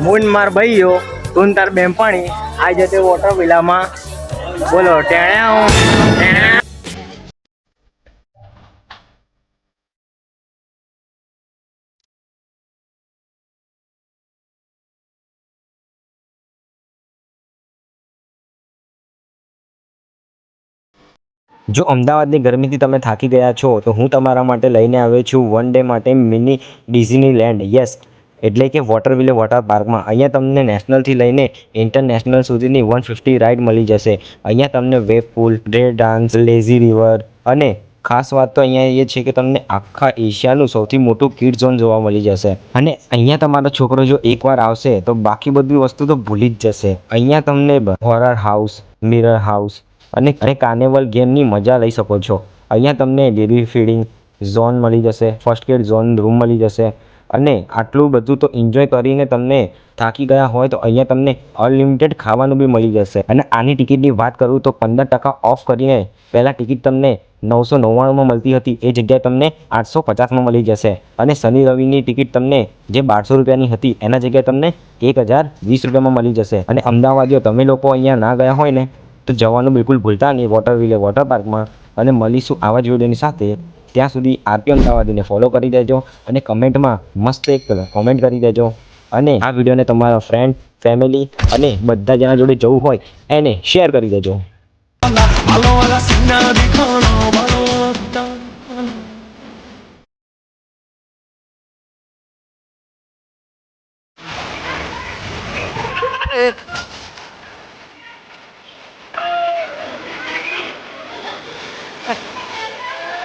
Moon માર ભાઈઓ તું તાર બેનપણી આ જતે વોટર વિલામાં બોલો ટેણે જો અમદાવાદની ગરમીથી તમે થાકી ગયા છો તો હું તમારા માટે લઈને આવ્યો છું વન ડે માટે મિની ડિઝનીલેન્ડ. યસ, એટલે કે વોટરવિલે વોટર પાર્કમાં અહીંયા તમને નેશનલથી લઈને ઇન્ટરનેશનલ સુધીની 150 રાઇડ મળી જશે. અહીંયા તમને વેવ પૂલ, બ્રેક ડાન્સ, લેઝી રિવર અને ખાસ વાત તો અહીંયા એ છે કે તમને આખા એશિયાનું સૌથી મોટું કિડ ઝોન જોવા મળી જશે. અને અહીંયા તમારો છોકરો જો એકવાર આવશે તો બાકી બધી વસ્તુ તો ભૂલી જ જશે. અહીંયા તમને હોરર હાઉસ, મિરર હાઉસ અને કાર્નિવલ ગેમની મજા લઈ શકો છો. અહીંયા તમને બેબી ફીડિંગ ઝોન મળી જશે, ફર્સ્ટ એડ ઝોન રૂમ મળી જશે અને આટલું બધું તો એન્જોય કરીને તમને થાકી ગયા હોય તો અહીંયા તમને અનલિમિટેડ ખાવાનું બી મળી જશે. અને આની ટિકિટની વાત કરું તો 15% ઓફ કરીને પહેલાં ટિકિટ તમને 999માં મળતી હતી એ જગ્યાએ તમને 850માં મળી જશે. અને શનિ રવિની ટિકિટ તમને જે 1200 રૂપિયાની હતી એના જગ્યાએ તમને 1020 રૂપિયામાં મળી જશે. અને અમદાવાદીઓ તમે લોકો અહીંયા ના ગયા હોય ને તો જવાનું બિલકુલ ભૂલતા નહીં વોટરવિલે વોટર પાર્કમાં. અને મળીશું આવા જ વિડીયોની સાથે. ત્યાં સુધી આરપી અમદાવાદીને ફોલો કરી દેજો અને કમેન્ટમાં મસ્ત એક કોમેન્ટ કરી દેજો. અને આ વિડીયોને તમારા ફ્રેન્ડ, ફેમિલી અને બધા જેના જોડે જવું હોય એને શેર કરી દેજો.